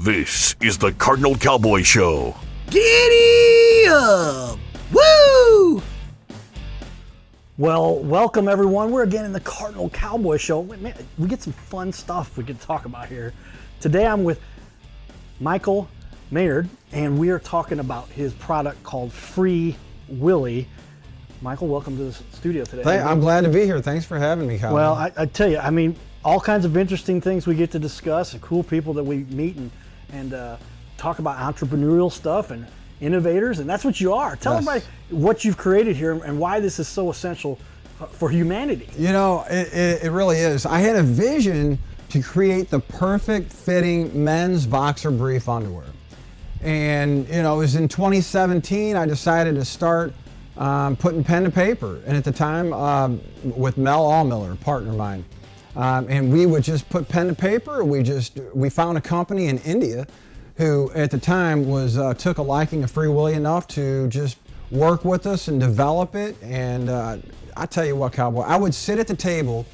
This is the Cardinal Cowboy Show. Giddy up! Woo! Well, welcome everyone. We're again in the Cardinal Cowboy Show. Man, we get some fun stuff we can talk about here. Today I'm with Michael Maynard, and we are talking about his product called Frii Wilii. Michael, welcome to the studio today. I'm glad to be here. Thanks for having me, Cowboy. Well, I tell you, I mean, all kinds of interesting things we get to discuss, and cool people that we meet and talk about entrepreneurial stuff and innovators, and that's what you are. Tell everybody what you've created here and why this is so essential for humanity. You know, it really is. I had a vision to create the perfect fitting men's boxer brief underwear. And, you know, it was in 2017 I decided to start putting pen to paper. And at the time, with Mel Allmiller, a partner of mine, and we would just put pen to paper. We found a company in India who at the time took a liking to Frii Wilii enough to just work with us and develop it. And I tell you what, Cowboy, I would sit at the table,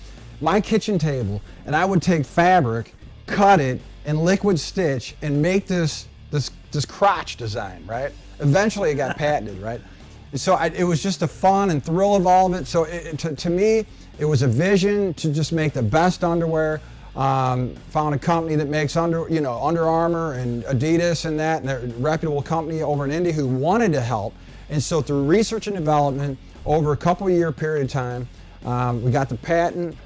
my kitchen table, and I would take fabric, cut it, and liquid stitch and make this crotch design, right? Eventually it got patented, right? So it was just the fun and thrill of all of it. So to me, it was a vision to just make the best underwear. Found a company that makes Under Armour and Adidas and that, and they're a reputable company over in India who wanted to help. And so through research and development, over a couple of year period of time, we got the patent,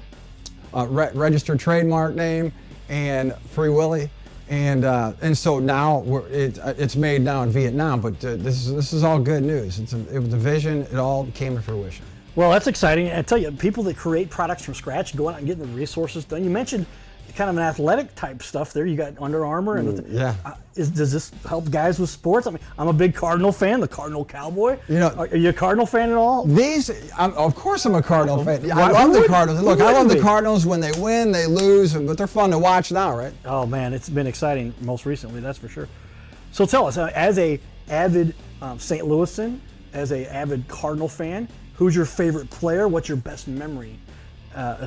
registered trademark name, and Frii Wilii. And so now it's made now in Vietnam, but this is all good news. It was the vision, it all came to fruition. Well, that's exciting. I tell you, people that create products from scratch, going out and getting the resources done. You mentioned kind of an athletic type stuff there. You got Under Armour. And does this help guys with sports? I mean, I'm a big Cardinal fan, the Cardinal Cowboy. You know, are you a Cardinal fan at all? Of course I'm a Cardinal fan. I love the Cardinals. Look, I love the Cardinals when they win, they lose, but they're fun to watch now, right? Oh man, it's been exciting most recently, that's for sure. So tell us, as a avid St. Louisan, as a avid Cardinal fan, who's your favorite player? What's your best memory? I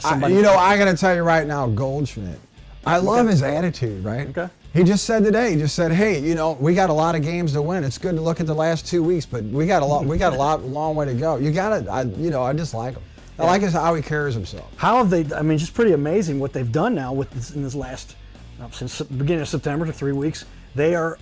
got to tell you right now, Goldschmidt. I love his attitude, right? Okay. He just said today, hey, we got a lot of games to win. It's good to look at the last 2 weeks, but we got a long way to go. I just like him. I like how he carries himself. How have they? I mean, just pretty amazing what they've done now in this last since the beginning of September to 3 weeks. They are.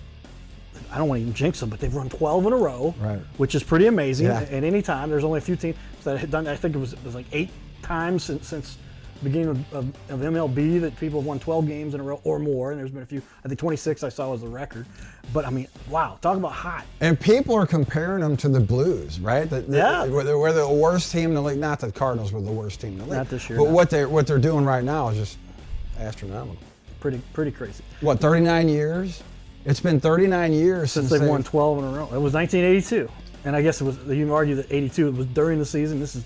I don't want to even jinx them, but they've run 12 in a row, right? Which is pretty amazing. Yeah. At any time, there's only a few teams that have done. I think it was like 8 times since the beginning of MLB that people have won 12 games in a row or more, and there's been a few. I think 26 I saw was the record. But I mean, wow, talk about hot. And people are comparing them to the Blues, right? We're the worst team in the league. Not that the Cardinals were the worst team in the league. Not this year. But what they're doing right now is just astronomical. Pretty crazy. What, 39 years? It's been 39 years since they've won 12 in a row. It was 1982. And I guess you can argue that 82 was during the season. This is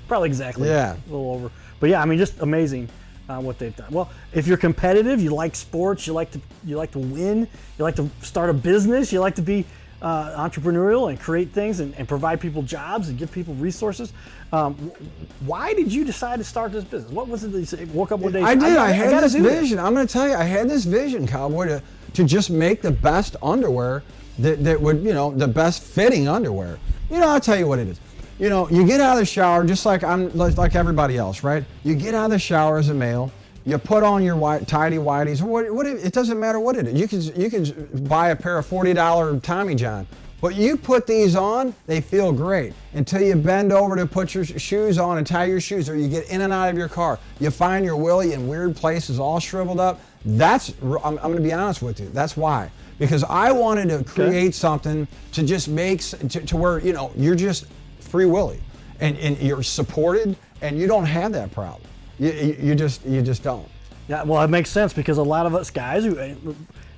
probably exactly a little over. But yeah, I mean, just amazing what they've done. Well, if you're competitive, you like sports, you like to win, you like to start a business, you like to be entrepreneurial and create things and provide people jobs and give people resources. Why did you decide to start this business? What was it that you woke up one day? I had this vision. I'm going to tell you, I had this vision, Cowboy, to just make the best underwear that would, the best fitting underwear. I'll tell you what it is. You get out of the shower just like everybody else, right? You get out of the shower as a male, you put on your tidy whities, or it doesn't matter what it is. You can buy a pair of $40 Tommy John, but you put these on, they feel great until you bend over to put your shoes on and tie your shoes, or you get in and out of your car. You find your willy in weird places, all shriveled up. I'm going to be honest with you. That's why. Because I wanted to create something to just make to where you're just Frii Wilii, and you're supported, and you don't have that problem. You just don't. Yeah, well, it makes sense because a lot of us guys,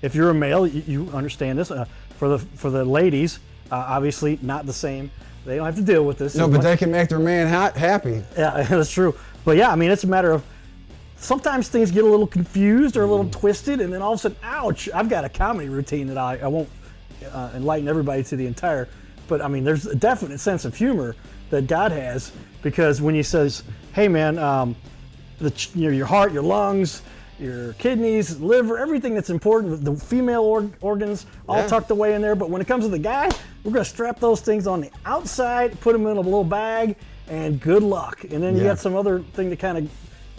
if you're a male, you understand this. For the ladies, obviously not the same. They don't have to deal with this. No, but they can make their man happy. Yeah, that's true. But yeah, I mean, it's a matter of sometimes things get a little confused or a little twisted, and then all of a sudden, ouch! I've got a comedy routine that I won't enlighten everybody to the entire. But I mean, there's a definite sense of humor that God has, because when He says, "Hey, man, your heart, your lungs, your kidneys, liver, everything that's important, the female organs all tucked away in there. But when it comes to the guy, we're going to strap those things on the outside, put them in a little bag, and good luck. And then you got some other thing that kind of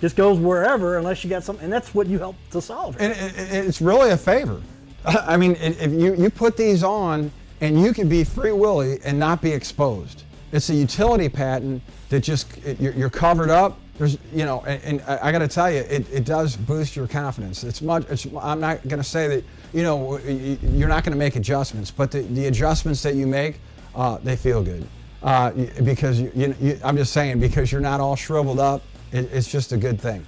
just goes wherever unless you got something. And that's what you help to solve. And it's really a favor. I mean, if you put these on and you can be Free Willie and not be exposed. It's a utility patent that just, you're covered up. There's, you know, and I got to tell you, it does boost your confidence. I'm not going to say that, you know, you're not going to make adjustments, but the adjustments that you make, they feel good. Because I'm just saying, because you're not all shriveled up, it's just a good thing.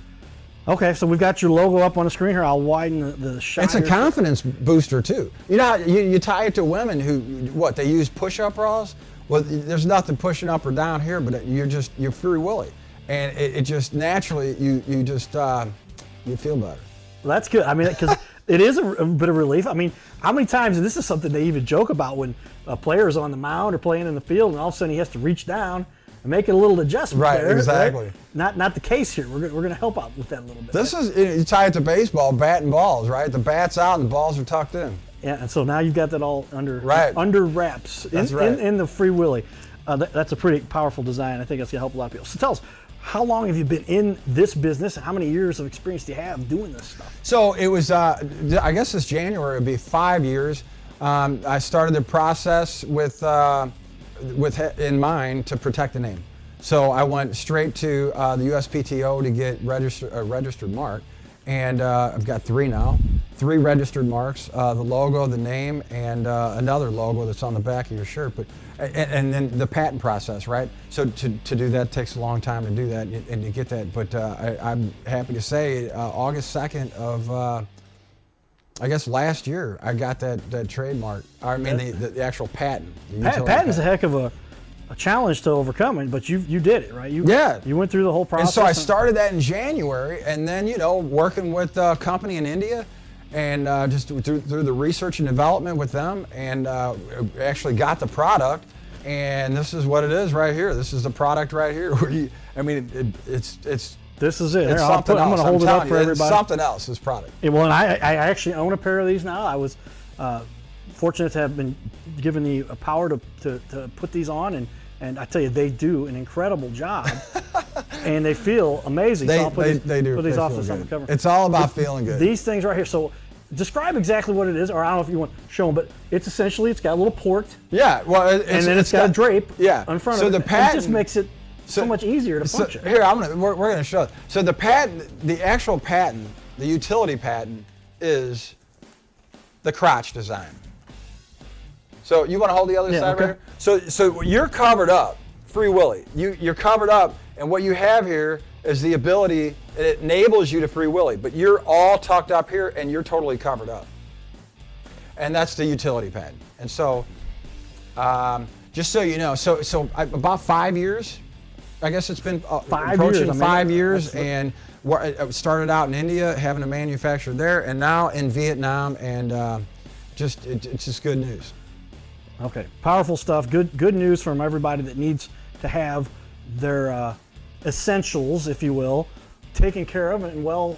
Okay, so we've got your logo up on the screen here. I'll widen the shot. It's a confidence booster too. You know, you tie it to women who, they use push-up bras? Well, there's nothing pushing up or down here, but you're Free Willie. And it just naturally, you feel better. Well, that's good. I mean, because it is a bit of relief. I mean, how many times, and this is something they even joke about when a player's on the mound or playing in the field, and all of a sudden he has to reach down and make a little adjustment. Right, there, exactly. Right? Not the case here. We're going to help out with that a little bit. This is, you tie it to baseball, bat and balls, right? The bat's out and the balls are tucked in. Yeah, and so now you've got that all under wraps That's right. in the Free Willie. That's a pretty powerful design. I think that's going to help a lot of people. So tell us, how long have you been in this business, and how many years of experience do you have doing this stuff? So it was, I guess this January would be 5 years. I started the process with in mind to protect the name. So I went straight to the USPTO to get a registered mark, and I've got 3 now. 3 registered marks, the logo, the name, and another logo that's on the back of your shirt. But and then the patent process, right? So to do that takes a long time to do that and to get that. But I'm happy to say August 2nd of I guess last year I got that trademark. I mean the actual patent. Patent's a heck of a challenge to overcome, but you did it, right? You went through the whole process. And so I started that in January, and then working with a company in India, and just through the research and development with them, and actually got the product. And this is what it is right here. This is the product right here. It's this is it. It's I'm something else. going to hold it up for everybody. It's something else. This product. Yeah, well, and I actually own a pair of these now. I was fortunate to have been given the power to put these on, and I tell you, they do an incredible job, and they feel amazing. They so I'll put do. these they off feel the good. cover. It's all about feeling good. These things right here. So describe exactly what it is, or I don't know if you want to show them, but it's got a little port. Yeah, well, and then it's got a drape. Yeah. In front so of it. The patent it just makes it so much easier to function. Here, we're going to show it. So the patent, the actual patent, the utility patent, is the crotch design. So you want to hold the other side right here? So you're covered up, Free Willie. You're covered up, and what you have here is the ability, it enables you to Free Willie, but you're all tucked up here and you're totally covered up. And that's the utility patent. And so, just so you know, so about 5 years, I guess it's been approaching 5 years, and I started out in India, having a manufacturer there, and now in Vietnam, and it's just good news. Okay, powerful stuff. Good news from everybody that needs to have their essentials, if you will, taken care of and well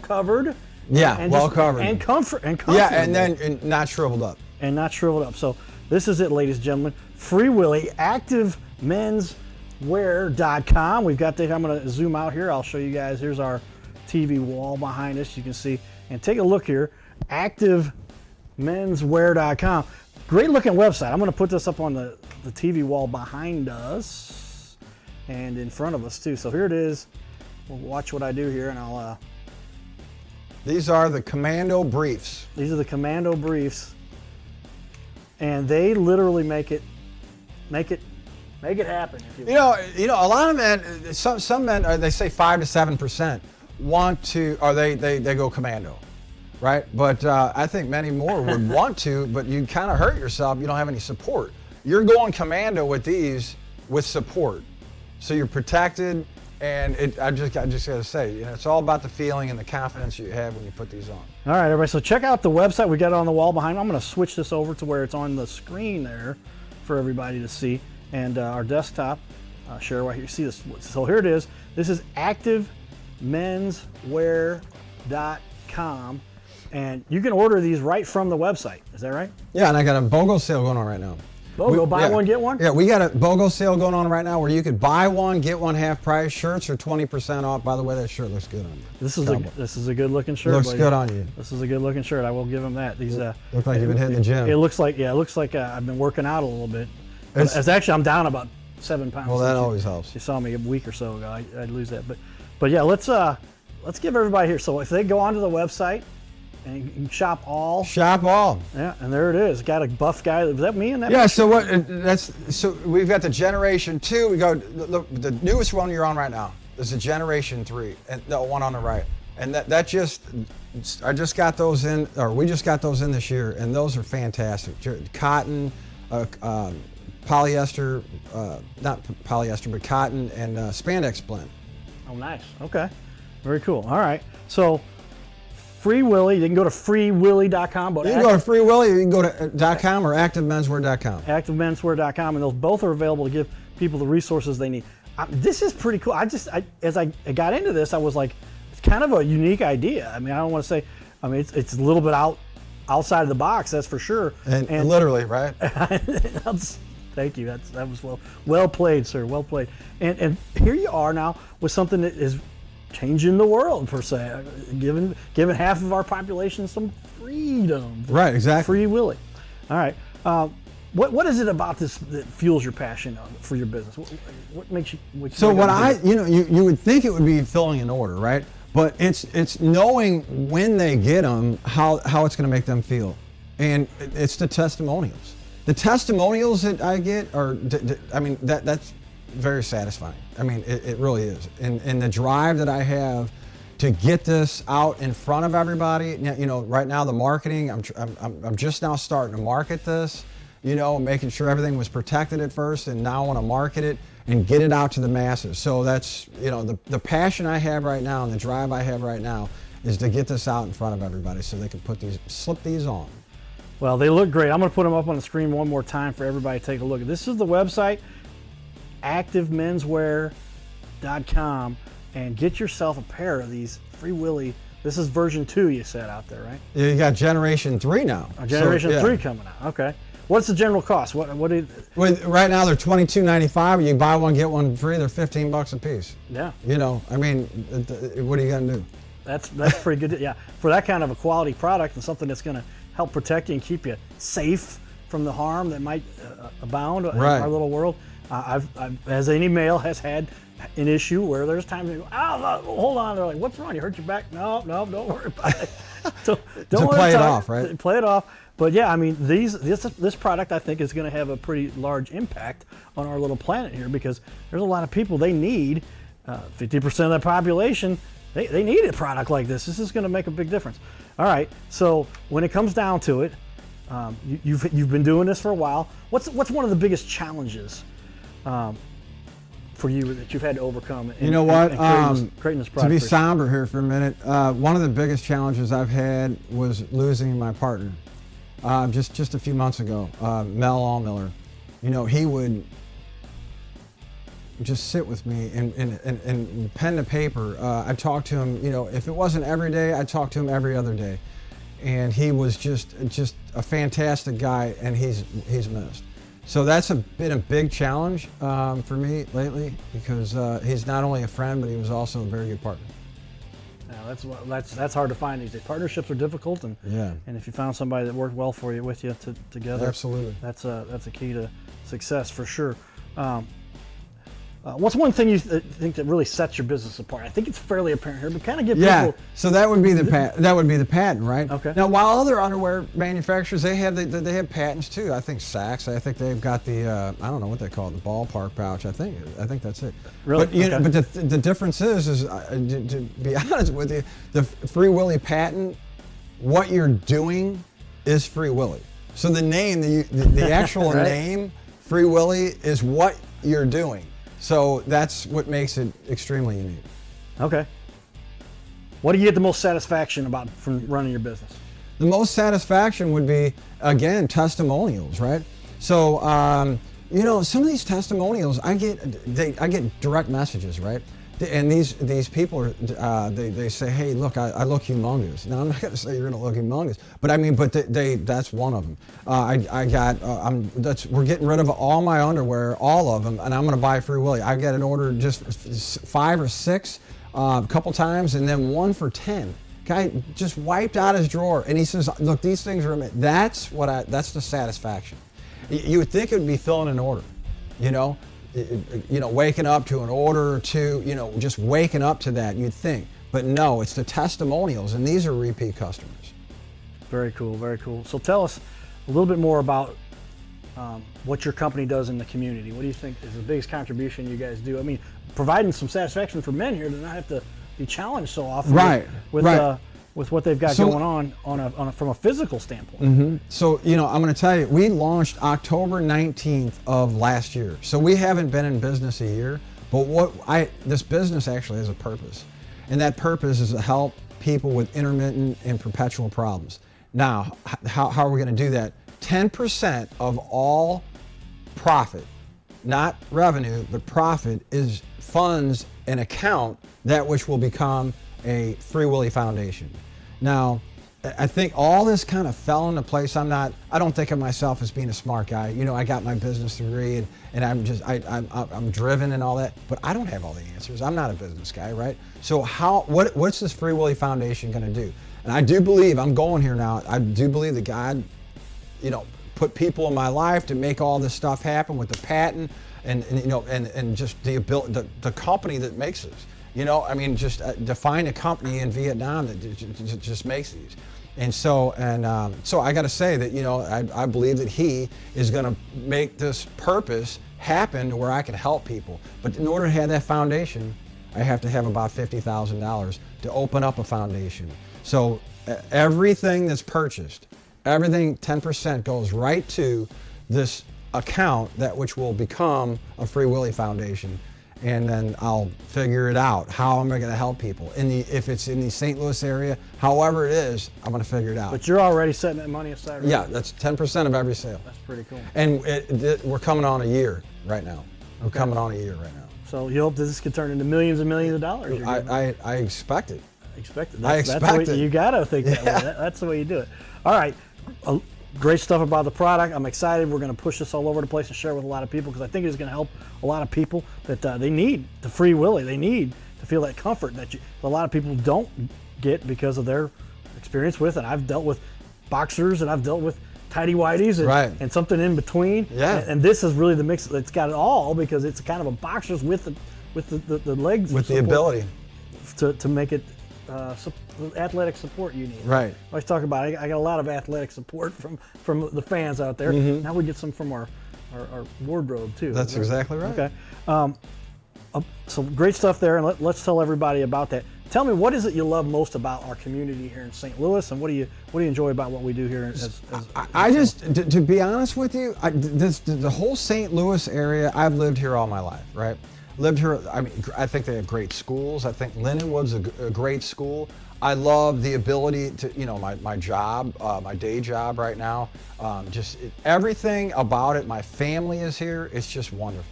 covered. Yeah, and well covered. And comfort and comfortable. Yeah, and then not shriveled up. And not shriveled up. So this is it, ladies and gentlemen. Free Willie, activemenswear.com. We've got the, I'm going to zoom out here. I'll show you guys. Here's our TV wall behind us. You can see. And take a look here. Activemenswear.com. Great looking website. I'm going to put this up on the TV wall behind us and in front of us too. So here it is. We'll watch what I do here, and I'll. These are the Commando briefs. These are the Commando briefs, and they literally make it happen. If you a lot of men, some men, they say 5 to 7% want to, or they go Commando. Right, but I think many more would want to, but you kind of hurt yourself. You don't have any support. You're going Commando with these with support, so you're protected. And I just got to say, it's all about the feeling and the confidence you have when you put these on. All right, everybody. So check out the website. We got it on the wall behind. I'm going to switch this over to where it's on the screen there for everybody to see, and our desktop. Share right here. See this? So here it is. This is activemenswear.com. freewilly.com, and you can order these right from the website. Is that right? Yeah, and I got a BOGO sale going on right now. BOGO, buy one, get one? Yeah, we got a BOGO sale going on right now where you could buy one, get one half price. Shirts are 20% off. By the way, that shirt looks good on you. This is a good looking shirt. Looks good on you. This is a good looking shirt. I will give them that. These look like you've been hitting the gym. It looks like I've been working out a little bit. It's actually I'm down about 7 pounds. Well, that always helps. You saw me a week or so ago. I'd lose that, but yeah, let's give everybody here. So if they go onto the website and you can shop all. Shop all. Yeah, and there it is. Got a buff guy. Was that me in that? Yeah. So we've got the Generation 2. We go the newest one you're on right now is the Generation 3, and the one on the right. And I just got those in, or we just got those in this year, and those are fantastic. Cotton, polyester, not polyester, but cotton and spandex blend. Oh, nice. Okay. Very cool. All right. So, Frii Wilii, you can go to freewillie.com. You can go to Frii Wilii, you can go to .com or activemenswear.com. Activemenswear.com, and those both are available to give people the resources they need. This is pretty cool. As I got into this, I was like, it's kind of a unique idea. I mean, I don't want to say, it's a little bit outside of the box, that's for sure. And literally, right? Thank you. That was well played, sir. Well played. And here you are now with something that is changing the world, per se, giving half of our population some freedom. Right, exactly. Frii Wilii. All right. What is it about this that fuels your passion for your business? What makes you? You would think it would be filling an order, right? But it's knowing when they get them, how it's going to make them feel, and it's the testimonials. The testimonials that I get are, that's very satisfying. I mean, it really is. And the drive that I have to get this out in front of everybody. Right now the marketing, I'm just now starting to market this. Making sure everything was protected at first, and now I want to market it and get it out to the masses. So that's the passion I have right now and the drive I have right now is to get this out in front of everybody so they can slip these on. Well, they look great. I'm going to put them up on the screen one more time for everybody to take a look. This is the website, activemenswear.com, and get yourself a pair of these Frii Wilii. This is version 2 you said out there, right? Yeah, you got Generation 3 now. Generation 3 coming out. Okay. What's the general cost? What right now they're $22.95. You buy one, get one free. They're $15 a piece. Yeah. What are you gonna do? That's pretty good. Yeah. For that kind of a quality product and something that's gonna help protect you and keep you safe from the harm that might abound in our little world. I've, as any male, has had an issue where there's times they go, hold on. They're like, what's wrong? You hurt your back? No, don't worry about it. Don't play it off, right? Play it off. But yeah, this product I think is going to have a pretty large impact on our little planet here, because there's a lot of people they need. 50% of the population, they need a product like this. This is going to make a big difference. All right, so when it comes down to it, you've been doing this for a while. What's one of the biggest challenges for you that you've had to overcome? You know what? Creating this product. To be somber here for a minute, one of the biggest challenges I've had was losing my partner. Just a few months ago, Mel Allmiller, he would just sit with me and pen to paper. I talked to him, if it wasn't every day, I talked to him every other day. And he was just a fantastic guy, and he's missed. So that's been a big challenge for me lately, because he's not only a friend, but he was also a very good partner. Yeah, that's hard to find these days. Partnerships are difficult, and if you found somebody that worked well for you with you together, absolutely, that's a key to success for sure. What's one thing you think that really sets your business apart? I think it's fairly apparent here, but kind of give people. So that would be the patent, right? Okay. Now, while other underwear manufacturers they have patents too. I think Saks. I think they've got the I don't know what they call it, the ballpark pouch. I think that's it. Really? But the difference is to be honest with you, the Frii Wilii patent, what you're doing is Frii Wilii. So the name, the actual right. name, Frii Wilii, is what you're doing. So that's what makes it extremely unique. Okay. What do you get the most satisfaction about from running your business? The most satisfaction would be, again, testimonials, right? So, some of these testimonials, I get direct messages, right? And these people are, they say, hey, look, I look humongous. Now, I'm not going to say you're going to look humongous, but I mean, but that's one of them. We're getting rid of all my underwear, all of them, and I'm going to buy Frii Wilii. I got an order just 5 or 6 a couple times, and then 1 for 10. Guy just wiped out his drawer, and he says, look, these things are, that's the satisfaction. You would think it would be filling an order, waking up to an order or two, just waking up to that, you'd think. But no, it's the testimonials, and these are repeat customers. Very cool, very cool. So tell us a little bit more about what your company does in the community. What do you think is the biggest contribution you guys do? I mean, providing some satisfaction for men here to not have to be challenged so often with what they've got going on from a physical standpoint. Mm-hmm. So, I'm going to tell you, we launched October 19th of last year. So we haven't been in business a year, but this business actually has a purpose. And that purpose is to help people with intermittent and perpetual problems. Now, how are we going to do that? 10% of all profit, not revenue, but profit, is funds an account that which will become a Frii Wilii Foundation. Now, I think all this kind of fell into place. I don't think of myself as being a smart guy. I got my business degree and I'm driven and all that, but I don't have all the answers. I'm not a business guy, right? So what's this Frii Wilii Foundation going to do? And I do believe, I'm going here now, I do believe that God, put people in my life to make all this stuff happen with the patent and just the ability, the company that makes this. Just define a company in Vietnam that just makes these. And so I got to say that, I believe that he is going to make this purpose happen to where I can help people. But in order to have that foundation, I have to have about $50,000 to open up a foundation. So everything that's purchased, everything 10% goes right to this account that which will become a Frii Wilii Foundation. And then I'll figure it out. How am I going to help people? If it's in the St. Louis area, however it is, I'm going to figure it out. But you're already setting that money aside, right? Yeah, that's 10% of every sale. That's pretty cool. And we're coming on a year right now. We're coming on a year right now. So you hope that this could turn into millions and millions of dollars? I expect it. That's you got to think that way. That's the way you do it. All right. Great stuff about the product. I'm excited. We're going to push this all over the place and share with a lot of people because I think it's going to help a lot of people that they need the Frii Wilii. They need to feel that comfort that a lot of people don't get because of their experience with it. I've dealt with boxers and I've dealt with tighty whities and something in between. Yeah. And this is really the mix that's got it all because it's kind of a boxer's with the legs. With the ability. To make it athletic support you need. Right. I always talk about it. I got a lot of athletic support from the fans out there. Mm-hmm. Now we get some from our wardrobe too. That's exactly right. Okay. So great stuff there, and let's tell everybody about that. Tell me, what is it you love most about our community here in St. Louis, and what do you enjoy about what we do here? To be honest with you, the whole St. Louis area, I've lived here all my life, right? Lived here. I think they have great schools. I think Lindenwood's a great school. I love the ability to, my job, my day job right now. Everything about it. My family is here. It's just wonderful.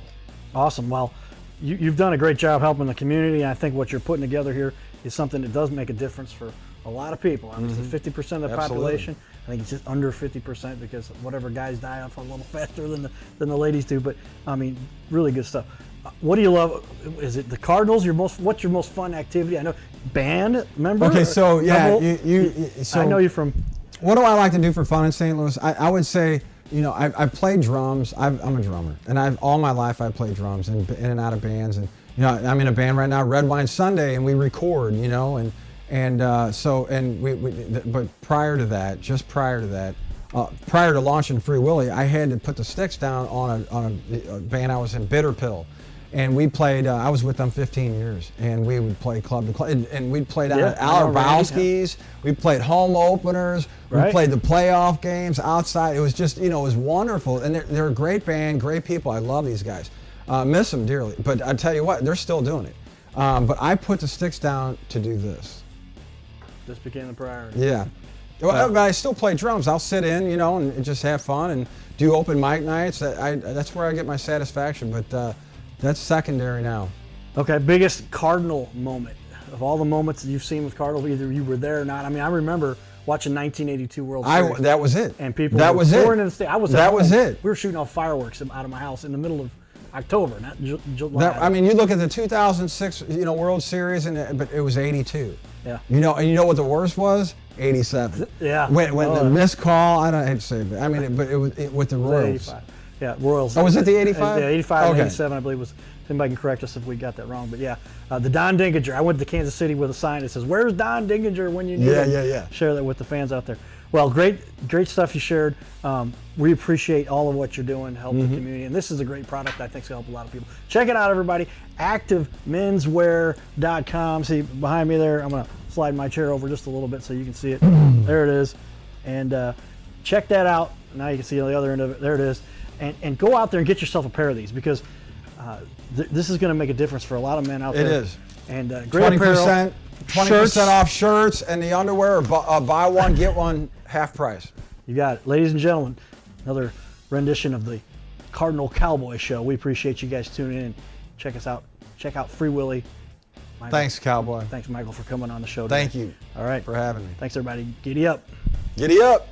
Awesome. Well, you've done a great job helping the community. I think what you're putting together here is something that does make a difference for a lot of people. I mean, it's 50% of the population. I think it's just under 50% because whatever guys die off a little faster than the ladies do. But I mean, really good stuff. What do you love? Is it the Cardinals? What's your most fun activity? I know band member. Okay, so yeah, I know you from. What do I like to do for fun in St. Louis? I would say, I play drums. I'm a drummer, and all my life I played drums and in and out of bands. And I'm in a band right now, Red Wine Sunday, and we record. But prior to that, prior to launching Frii Wilii, I had to put the sticks down on a band I was in, Bitter Pill. And we played, I was with them 15 years, and we would play club to club, and we'd play down at Alabowski's, we played home openers, we played the playoff games outside. It was just, it was wonderful. And they're a great band, great people. I love these guys. Miss them dearly. But I tell you what, they're still doing it. But I put the sticks down to do this. This became the priority. Yeah. Well, but I still play drums. I'll sit in, and just have fun and do open mic nights. That's where I get my satisfaction. But that's secondary now. Okay, biggest Cardinal moment of all the moments that you've seen with Cardinals, either you were there or not. I mean, I remember watching 1982 World Series. That was it. And people that were was pouring it. in the state. I was that was it. We were shooting off fireworks out of my house in the middle of October, not July. I mean, you look at the 2006, World Series, but it was 82. Yeah. And you know what the worst was? 87. Yeah. When the missed call, I don't hate to say it, I mean, but it was with the Royals. 85. Yeah, Royals. Oh, was it the 85? Yeah, 85 okay. and 87, I believe was. Anybody can correct us if we got that wrong, but yeah, the Don Dinginger. I went to Kansas City with a sign that says, "Where's Don Dinginger when you need him?" Yeah. Share that with the fans out there. Well, great stuff you shared. We appreciate all of what you're doing to help the community, and this is a great product. I think it's going to help a lot of people. Check it out, everybody. ActiveMensWear.com. See behind me there. I'm going to slide my chair over just a little bit so you can see it. There it is, and check that out. Now you can see on the other end of it. There it is, and go out there and get yourself a pair of these because. This is going to make a difference for a lot of men out there. It is. And great 20%, apparel, 20% off shirts and the underwear. Buy one, get one, half price. You got it. Ladies and gentlemen, another rendition of the Cardinal Cowboy Show. We appreciate you guys tuning in. Check us out. Check out Frii Wilii. Michael. Thanks, Cowboy. Thanks, Michael, for coming on the show today. Thank you. All right. For having me. Thanks, everybody. Giddy up. Giddy up.